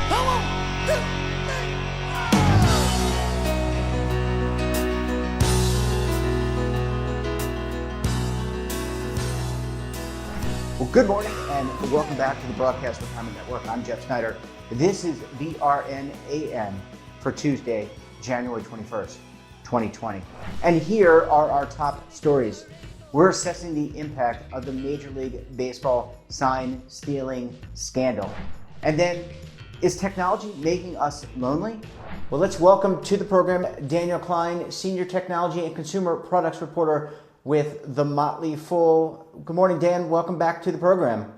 Well, good morning and welcome back to the Broadcast Retirement Network. I'm Jeff Snyder. This is BRN AM for Tuesday, January 21st, 2020. And here are our top stories. We're assessing the impact of the Major League Baseball sign stealing scandal. And then, is technology making us lonely? Well, let's welcome to the program Daniel Klein, Senior Technology and Consumer Products Reporter with The Motley Fool. Good morning, Dan. Welcome back to the program.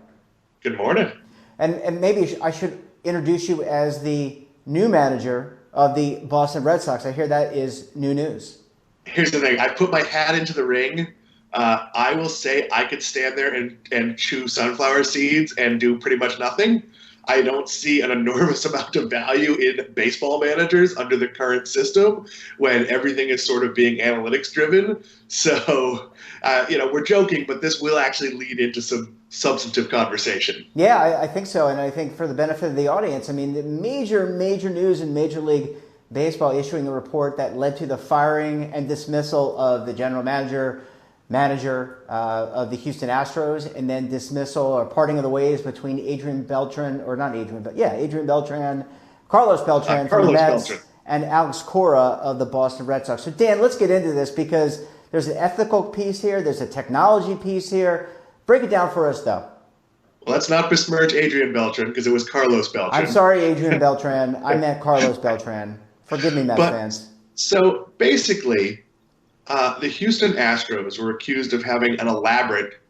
Good morning. And maybe I should introduce you as the new manager of the Boston Red Sox. I hear that is new news. Here's the thing. I put my hat into the ring. I will say I could stand there and chew sunflower seeds and do pretty much nothing. I don't see an enormous amount of value in baseball managers under the current system when everything is sort of being analytics driven. So, we're joking, but this will actually lead into some substantive conversation. Yeah, I think so. And I think for the benefit of the audience, I mean, the major news in Major League Baseball issuing a report that led to the firing and dismissal of the general manager of the Houston Astros, and then dismissal or parting of the ways between Adrian Beltran, Carlos Beltran from the Mets, and Alex Cora of the Boston Red Sox. So Dan, let's get into this because there's an ethical piece here, there's a technology piece here. Break it down for us, though. Well, let's not besmirch Adrian Beltran because it was Carlos Beltran. I'm sorry, Adrian Beltran. I meant Carlos Beltran. Forgive me, Mets fans. So basically, the Houston Astros were accused of having an elaborate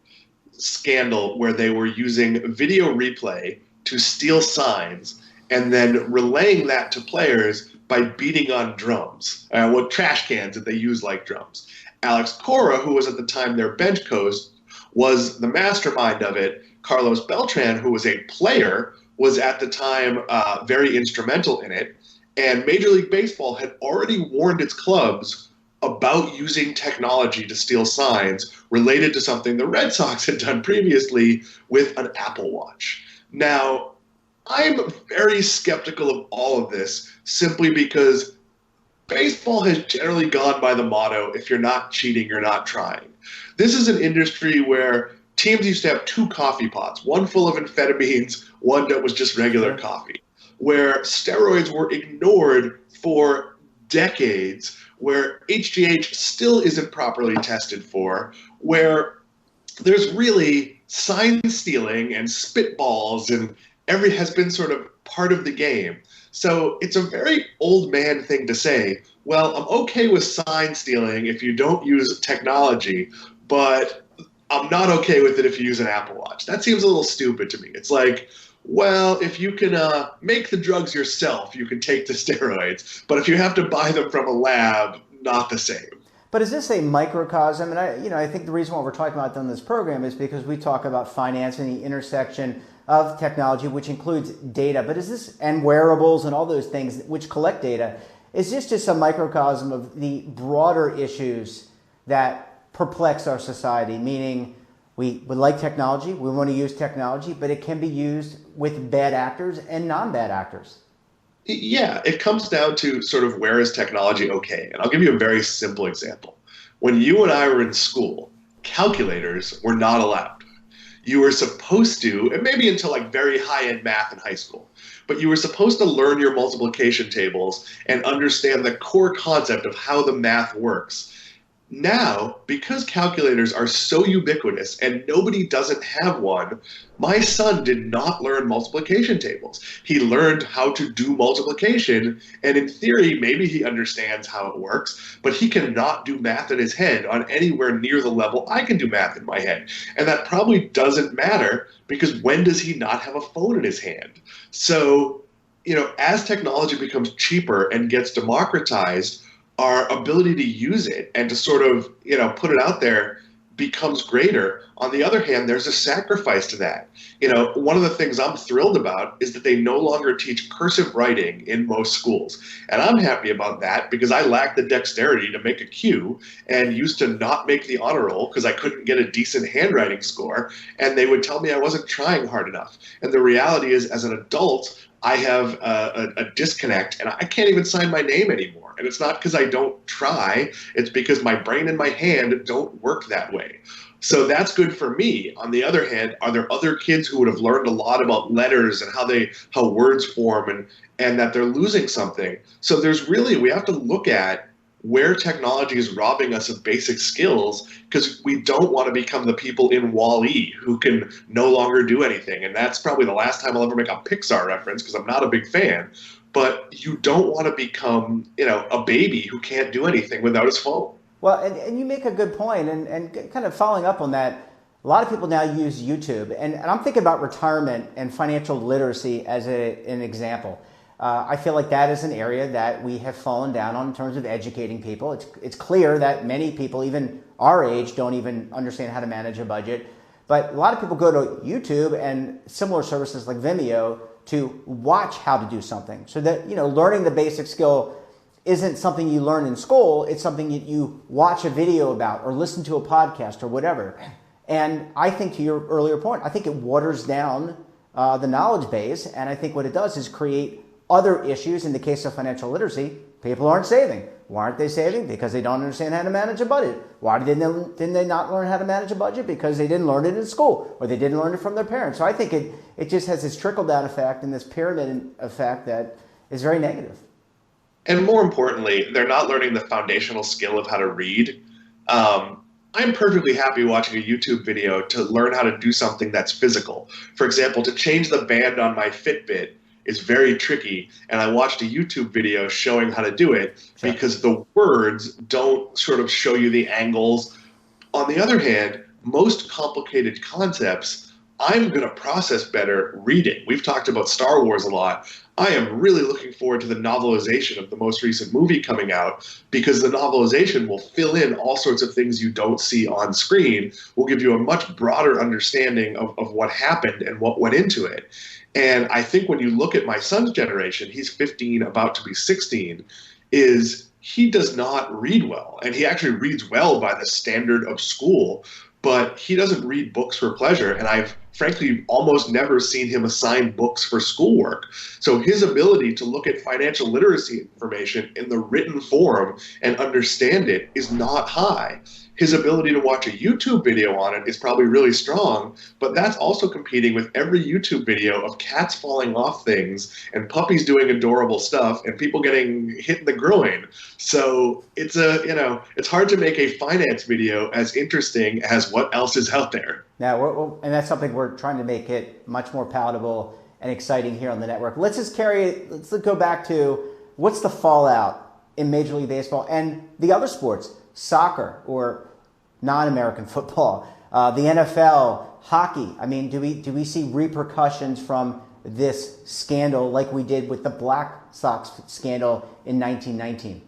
scandal where they were using video replay to steal signs and then relaying that to players by beating on drums, trash cans that they use like drums. Alex Cora, who was at the time their bench coach, was the mastermind of it. Carlos Beltran, who was a player, was at the time very instrumental in it. And Major League Baseball had already warned its clubs about using technology to steal signs related to something the Red Sox had done previously with an Apple Watch. Now, I'm very skeptical of all of this simply because baseball has generally gone by the motto, if you're not cheating, you're not trying. This is an industry where teams used to have two coffee pots, one full of amphetamines, one that was just regular coffee, where steroids were ignored for decades, where HGH still isn't properly tested for, where there's really sign stealing and spitballs and has been sort of part of the game. So it's a very old man thing to say, well, I'm okay with sign stealing if you don't use technology, but I'm not okay with it if you use an Apple Watch. That seems a little stupid to me. It's like, well, if you can make the drugs yourself, you can take the steroids. But if you have to buy them from a lab, not the same. But is this a microcosm? And I think the reason why we're talking about it on this program is because we talk about finance and the intersection of technology, which includes data. But is this, and wearables and all those things which collect data, is this just a microcosm of the broader issues that perplex our society? Meaning, we would like technology, we want to use technology, but it can be used with bad actors and non-bad actors. Yeah, it comes down to sort of where is technology okay? And I'll give you a very simple example. When you and I were in school, calculators were not allowed. You were supposed to, and maybe until like very high-end math in high school, but you were supposed to learn your multiplication tables and understand the core concept of how the math works. Now, because calculators are so ubiquitous and nobody doesn't have one, my son did not learn multiplication tables. He learned how to do multiplication, and in theory, maybe he understands how it works, but he cannot do math in his head on anywhere near the level I can do math in my head. And that probably doesn't matter because when does he not have a phone in his hand? So, as technology becomes cheaper and gets democratized, our ability to use it and to sort of, put it out there becomes greater. On the other hand, there's a sacrifice to that. One of the things I'm thrilled about is that they no longer teach cursive writing in most schools. And I'm happy about that because I lack the dexterity to make a Q and used to not make the honor roll because I couldn't get a decent handwriting score. And they would tell me I wasn't trying hard enough. And the reality is, as an adult, I have a disconnect and I can't even sign my name anymore. And it's not because I don't try, it's because my brain and my hand don't work that way. So that's good for me. On the other hand, are there other kids who would have learned a lot about letters and how words form and that they're losing something? So we have to look at where technology is robbing us of basic skills because we don't want to become the people in Wall-E who can no longer do anything. And that's probably the last time I'll ever make a Pixar reference because I'm not a big fan. But you don't want to become, a baby who can't do anything without his phone. Well, and you make a good point, and kind of following up on that, a lot of people now use YouTube, and I'm thinking about retirement and financial literacy as an example. I feel like that is an area that we have fallen down on in terms of educating people. It's clear that many people, even our age, don't even understand how to manage a budget. But a lot of people go to YouTube and similar services like Vimeo to watch how to do something. So that, learning the basic skill isn't something you learn in school. It's something that you watch a video about or listen to a podcast or whatever. And I think, to your earlier point, I think it waters down the knowledge base. And I think what it does is create other issues. In the case of financial literacy, people aren't saving. Why aren't they saving? Because they don't understand how to manage a budget. Why didn't they not learn how to manage a budget? Because they didn't learn it in school or they didn't learn it from their parents. So I think it just has this trickle-down effect and this pyramid effect that is very negative. And more importantly, they're not learning the foundational skill of how to read. I'm perfectly happy watching a YouTube video to learn how to do something that's physical. For example, to change the band on my Fitbit is very tricky, and I watched a YouTube video showing how to do it because the words don't sort of show you the angles. On the other hand, most complicated concepts, I'm going to process better reading. We've talked about Star Wars a lot. I am really looking forward to the novelization of the most recent movie coming out because the novelization will fill in all sorts of things you don't see on screen, will give you a much broader understanding of what happened and what went into it. And I think when you look at my son's generation, he's 15, about to be 16, he does not read well. And he actually reads well by the standard of school, but he doesn't read books for pleasure. And I've frankly almost never seen him assign books for schoolwork. So his ability to look at financial literacy information in the written form and understand it is not high. His ability to watch a YouTube video on it is probably really strong, but that's also competing with every YouTube video of cats falling off things and puppies doing adorable stuff and people getting hit in the groin. So it's hard to make a finance video as interesting as what else is out there. Now, and that's something we're trying to make it much more palatable and exciting here on the network. Let's go back to what's the fallout in Major League Baseball and the other sports, soccer or non-American football, the NFL, hockey. I mean, do we see repercussions from this scandal like we did with the Black Sox scandal in 1919?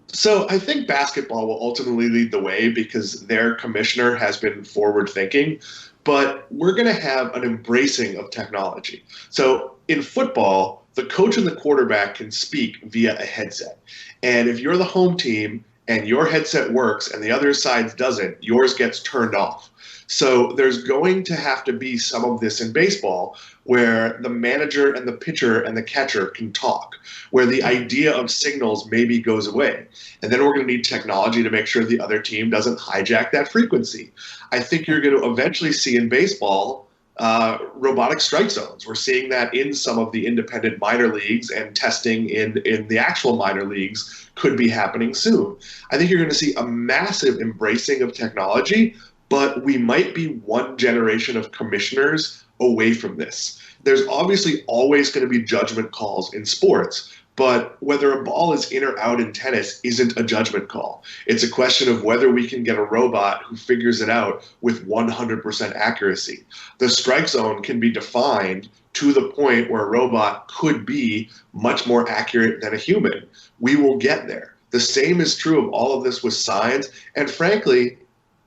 So I think basketball will ultimately lead the way because their commissioner has been forward-thinking, but we're going to have an embracing of technology. So in football, the coach and the quarterback can speak via a headset. And if you're the home team and your headset works and the other side's doesn't, yours gets turned off. So there's going to have to be some of this in baseball where the manager and the pitcher and the catcher can talk, where the idea of signals maybe goes away. And then we're going to need technology to make sure the other team doesn't hijack that frequency. I think you're going to eventually see in baseball robotic strike zones. We're seeing that in some of the independent minor leagues, and testing in the actual minor leagues could be happening soon. I think you're going to see a massive embracing of technology, but we might be one generation of commissioners away from this. There's obviously always going to be judgment calls in sports, but whether a ball is in or out in tennis isn't a judgment call. It's a question of whether we can get a robot who figures it out with 100% accuracy. The strike zone can be defined to the point where a robot could be much more accurate than a human. We will get there. The same is true of all of this with signs, and frankly,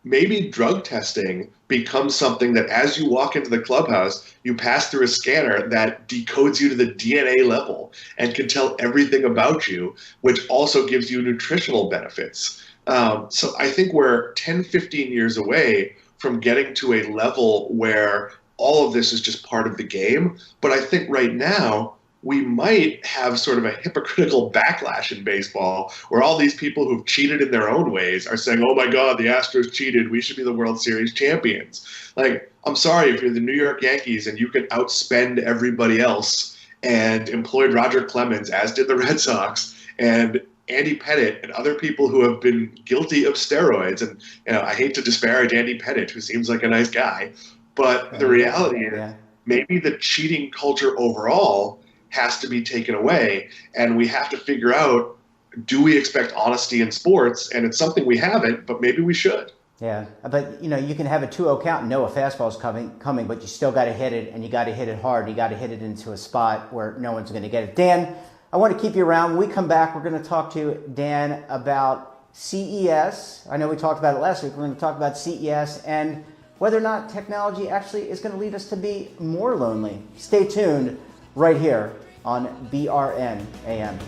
maybe drug testing becomes something that as you walk into the clubhouse, you pass through a scanner that decodes you to the DNA level and can tell everything about you, which also gives you nutritional benefits. So I think we're 10, 15 years away from getting to a level where all of this is just part of the game. But I think right now, we might have sort of a hypocritical backlash in baseball where all these people who've cheated in their own ways are saying, oh my God, the Astros cheated. We should be the World Series champions. Like, I'm sorry, if you're the New York Yankees and you can outspend everybody else and employed Roger Clemens, as did the Red Sox, and Andy Pettitte and other people who have been guilty of steroids. And I hate to disparage Andy Pettitte, who seems like a nice guy, but the reality is maybe the cheating culture overall has to be taken away, and we have to figure out, do we expect honesty in sports? And it's something we haven't, but maybe we should. Yeah, but you can have a 2-0 count and know a fastball's coming, but you still got to hit it, and you got to hit it hard. You got to hit it into a spot where no one's going to get it. Dan, I want to keep you around. When we come back, we're going to talk to Dan about CES. I know we talked about it last week. We're going to talk about CES and whether or not technology actually is going to lead us to be more lonely. Stay tuned right here on BRN AM.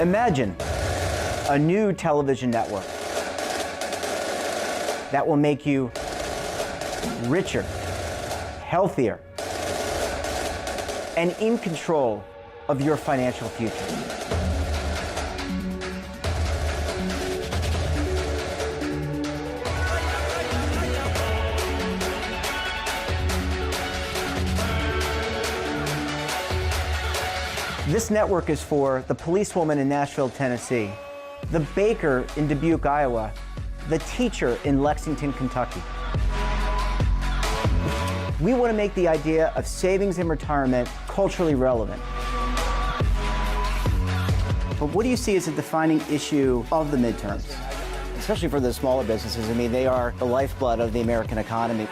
Imagine a new television network that will make you richer, healthier, and in control of your financial future. This network is for the policewoman in Nashville, Tennessee, the baker in Dubuque, Iowa, the teacher in Lexington, Kentucky. We want to make the idea of savings and retirement culturally relevant. But what do you see as a defining issue of the midterms, especially for the smaller businesses? I mean, they are the lifeblood of the American economy.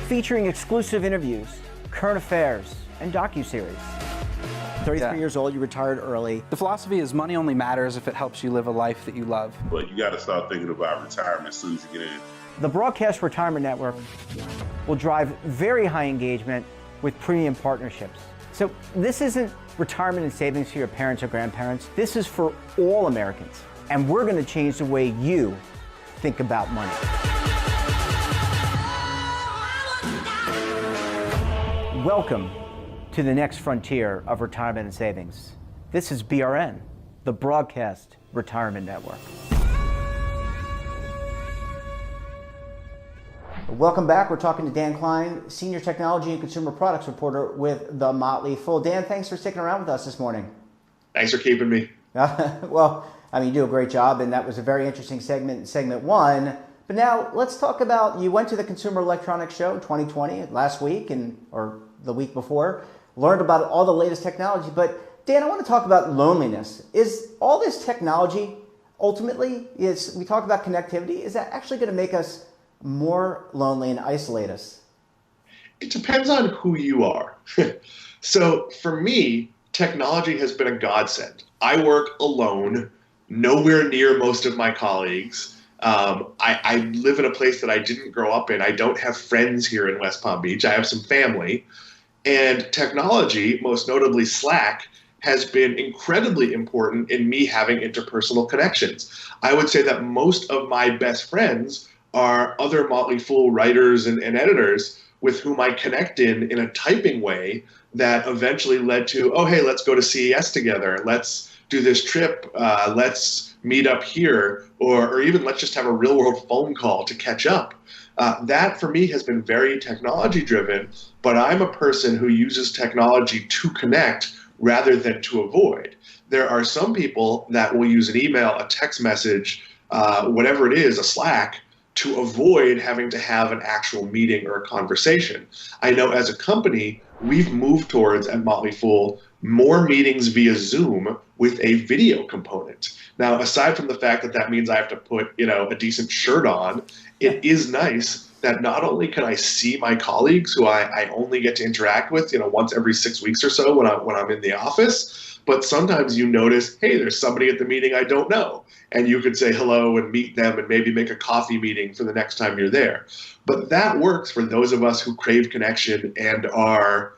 Featuring exclusive interviews, current affairs, and docuseries. 33 years old, you retired early. The philosophy is money only matters if it helps you live a life that you love. But you got to start thinking about retirement as soon as you get in. The Broadcast Retirement Network will drive very high engagement with premium partnerships. So this isn't retirement and savings for your parents or grandparents. This is for all Americans. And we're going to change the way you think about money. Welcome to the next frontier of retirement and savings. This is BRN, the Broadcast Retirement Network. Welcome back. We're talking to Dan Klein, Senior Technology and Consumer Products Reporter with The Motley Fool. Dan, thanks for sticking around with us this morning. Thanks for keeping me. Well, I mean, you do a great job, and that was a very interesting segment one. But now let's talk about, you went to the Consumer Electronics Show 2020 last week or the week before, learned about all the latest technology. But Dan, I want to talk about loneliness. Is all this technology ultimately, we talk about connectivity, is that actually going to make us more lonely and isolate us? It depends on who you are. So for me, technology has been a godsend. I work alone, nowhere near most of my colleagues. I live in a place that I didn't grow up in. I don't have friends here in West Palm Beach. I have some family. And technology, most notably Slack, has been incredibly important in me having interpersonal connections. I would say that most of my best friends are other Motley Fool writers and editors with whom I connect in a typing way that eventually led to, oh, hey, let's go to CES together. Let's do this trip. Let's meet up here, or even let's just have a real world phone call to catch up. That for me has been very technology driven, but I'm a person who uses technology to connect rather than to avoid. There are some people that will use an email, a text message, whatever it is, a Slack, to avoid having to have an actual meeting or a conversation. I know as a company, we've moved towards, at Motley Fool, more meetings via Zoom with a video component. Now, aside from the fact that that means I have to put, a decent shirt on, it is nice that not only can I see my colleagues who I only get to interact with, once every 6 weeks or so when I'm in the office, but sometimes you notice, hey, there's somebody at the meeting I don't know. And you could say hello and meet them and maybe make a coffee meeting for the next time you're there. But that works for those of us who crave connection and are,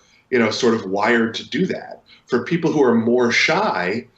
sort of wired to do that. For people who are more shy,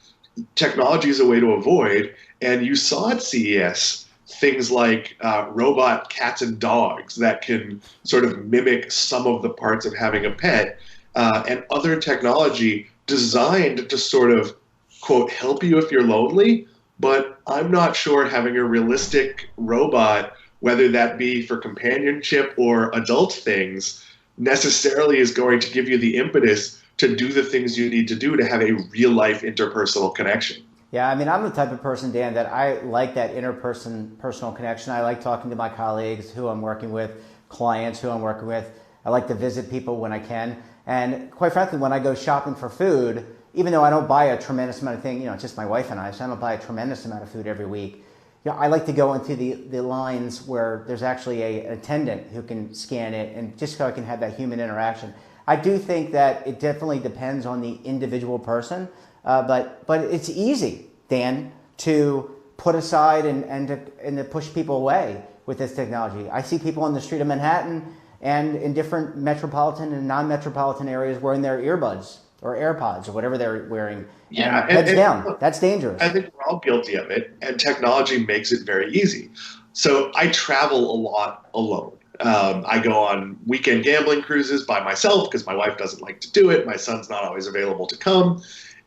technology is a way to avoid. And you saw at CES things like robot cats and dogs that can sort of mimic some of the parts of having a pet, and other technology designed to sort of, quote, help you if you're lonely. But I'm not sure having a realistic robot, whether that be for companionship or adult things, necessarily is going to give you the impetus to do the things you need to do to have a real life interpersonal connection. Yeah, I mean, I'm the type of person, Dan, that I like that personal connection. I like talking to my colleagues who I'm working with, clients who I'm working with. I like to visit people when I can. And quite frankly, when I go shopping for food, even though I don't buy a tremendous amount of things, it's just my wife and I, so I don't buy a tremendous amount of food every week. I like to go into the lines where there's actually an attendant who can scan it, and just so I can have that human interaction. I do think that it definitely depends on the individual person. But it's easy, Dan, to put aside and to push people away with this technology. I see people on the street of Manhattan and in different metropolitan and non-metropolitan areas wearing their earbuds or AirPods or whatever they're wearing. Yeah, and heads down. Look, that's dangerous. I think we're all guilty of it, and technology makes it very easy. So I travel a lot alone. I go on weekend gambling cruises by myself because my wife doesn't like to do it. My son's not always available to come.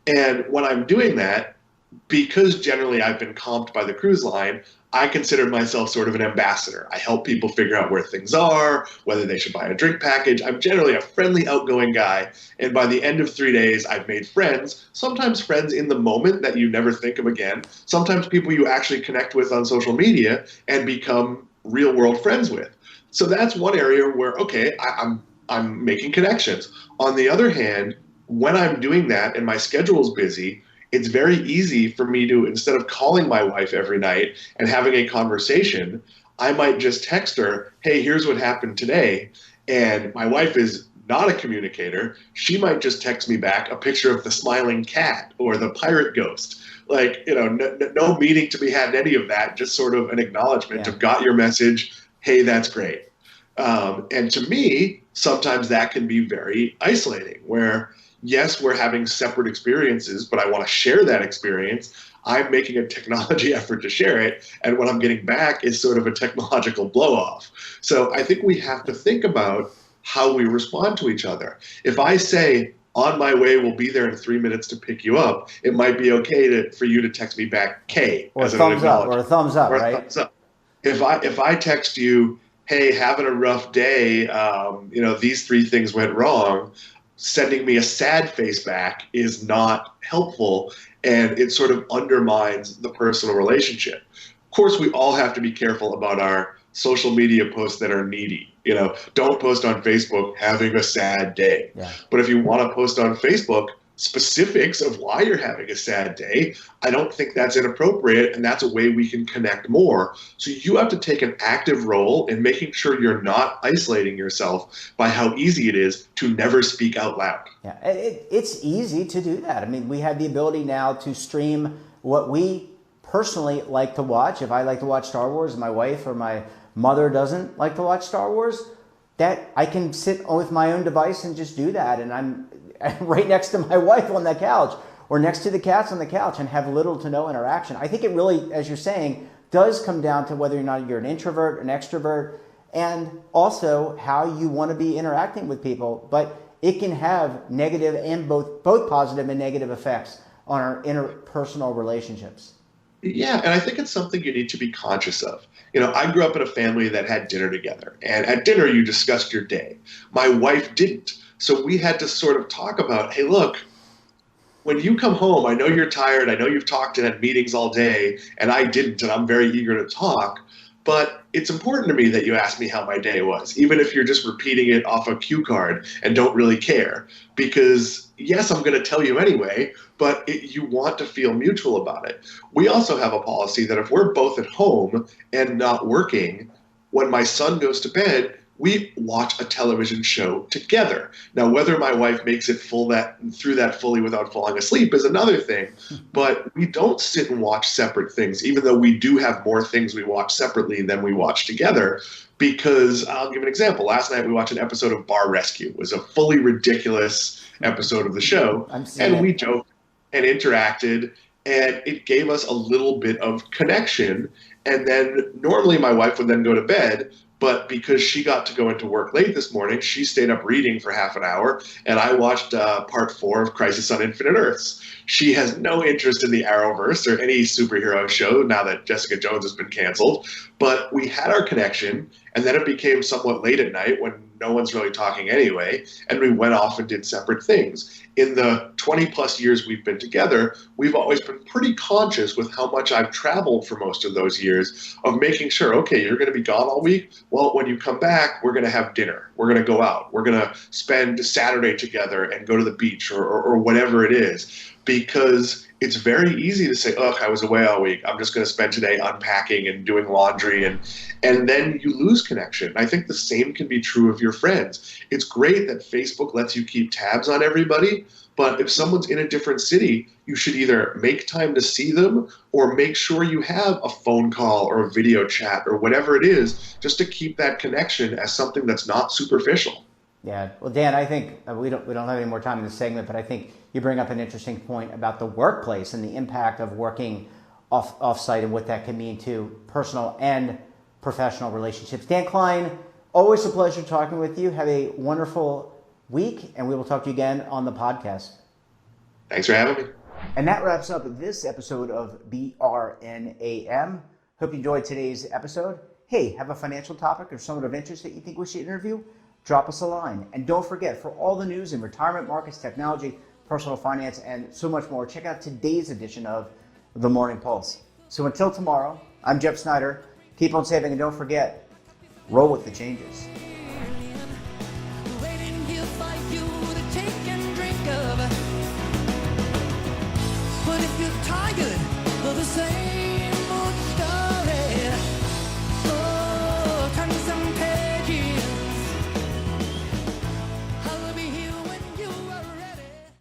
And when I'm doing that, because generally I've been comped by the cruise line, I consider myself sort of an ambassador. I help people figure out where things are, whether they should buy a drink package. I'm generally a friendly, outgoing guy. And by the end of 3 days, I've made friends, sometimes friends in the moment that you never think of again, sometimes people you actually connect with on social media and become real world friends with. So that's one area where, okay, I'm making connections. On the other hand, when I'm doing that and my schedule's busy, it's very easy for me to, instead of calling my wife every night and having a conversation, I might just text her, hey, here's what happened today. And my wife is not a communicator. She might just text me back a picture of the smiling cat or the pirate ghost. Like, no meaning to be had in any of that, just sort of an acknowledgement of got your message, hey, that's great. And to me, sometimes that can be very isolating, where yes, we're having separate experiences, but I want to share that experience. I'm making a technology effort to share it, and what I'm getting back is sort of a technological blow-off. So I think we have to think about how we respond to each other. If I say, on my way, we'll be there in 3 minutes to pick you up, it might be okay for you to text me back K. Or a thumbs up, or a thumbs up, right? Thumbs up. If I text you, hey, having a rough day, these 3 things went wrong, sending me a sad face back is not helpful, and it sort of undermines the personal relationship. Of course, we all have to be careful about our social media posts that are needy. Don't post on Facebook having a sad day. Yeah. But if you want to post on Facebook specifics of why you're having a sad day, I don't think that's inappropriate, and that's a way we can connect more. So you have to take an active role in making sure you're not isolating yourself by how easy it is to never speak out loud. Yeah, it's easy to do that. I mean, we have the ability now to stream what we personally like to watch. If I like to watch Star Wars and my wife or my mother doesn't like to watch Star Wars, that I can sit with my own device and just do that, and I'm right next to my wife on the couch or next to the cats on the couch and have little to no interaction. I think it really, as you're saying, does come down to whether or not you're an introvert, an extrovert, and also how you want to be interacting with people. But it can have negative and both positive and negative effects on our interpersonal relationships. Yeah, and I think it's something you need to be conscious of. I grew up in a family that had dinner together, and at dinner you discussed your day. My wife didn't. So we had to sort of talk about, hey, look, when you come home, I know you're tired, I know you've talked and had meetings all day, and I didn't, and I'm very eager to talk, but it's important to me that you ask me how my day was, even if you're just repeating it off a cue card and don't really care. Because yes, I'm going to tell you anyway, but you want to feel mutual about it. We also have a policy that if we're both at home and not working, when my son goes to bed, we watch a television show together. Now, whether my wife makes it through that fully without falling asleep is another thing, but we don't sit and watch separate things, even though we do have more things we watch separately than we watch together. Because I'll give an example. Last night we watched an episode of Bar Rescue. It was a fully ridiculous episode of the show, and we joked and interacted, and it gave us a little bit of connection. And then normally my wife would then go to bed, but because she got to go into work late this morning, she stayed up reading for half an hour, and I watched part 4 of Crisis on Infinite Earths. She has no interest in the Arrowverse or any superhero show now that Jessica Jones has been canceled, but we had our connection, and then it became somewhat late at night when no one's really talking anyway, and we went off and did separate things. In the 20 plus years we've been together, we've always been pretty conscious with how much I've traveled for most of those years of making sure, okay, you're going to be gone all week. Well, when you come back, we're going to have dinner. We're going to go out. We're going to spend Saturday together and go to the beach or whatever it is, because it's very easy to say, ugh, I was away all week. I'm just going to spend today unpacking and doing laundry, and then you lose connection. I think the same can be true of your friends. It's great that Facebook lets you keep tabs on everybody, but if someone's in a different city, you should either make time to see them or make sure you have a phone call or a video chat or whatever it is, just to keep that connection as something that's not superficial. Yeah. Well, Dan, I think we don't have any more time in this segment, but I think you bring up an interesting point about the workplace and the impact of working off-site and what that can mean to personal and professional relationships. Dan Klein, always a pleasure talking with you. Have a wonderful week, and we will talk to you again on the podcast. Thanks for having me. And that wraps up this episode of BRN AM. Hope you enjoyed today's episode. Hey, have a financial topic or someone of interest that you think we should interview? Drop us a line. And don't forget, for all the news in retirement markets, technology, personal finance, and so much more, check out today's edition of The Morning Pulse. So until tomorrow, I'm Jeff Snyder. Keep on saving, and don't forget, roll with the changes.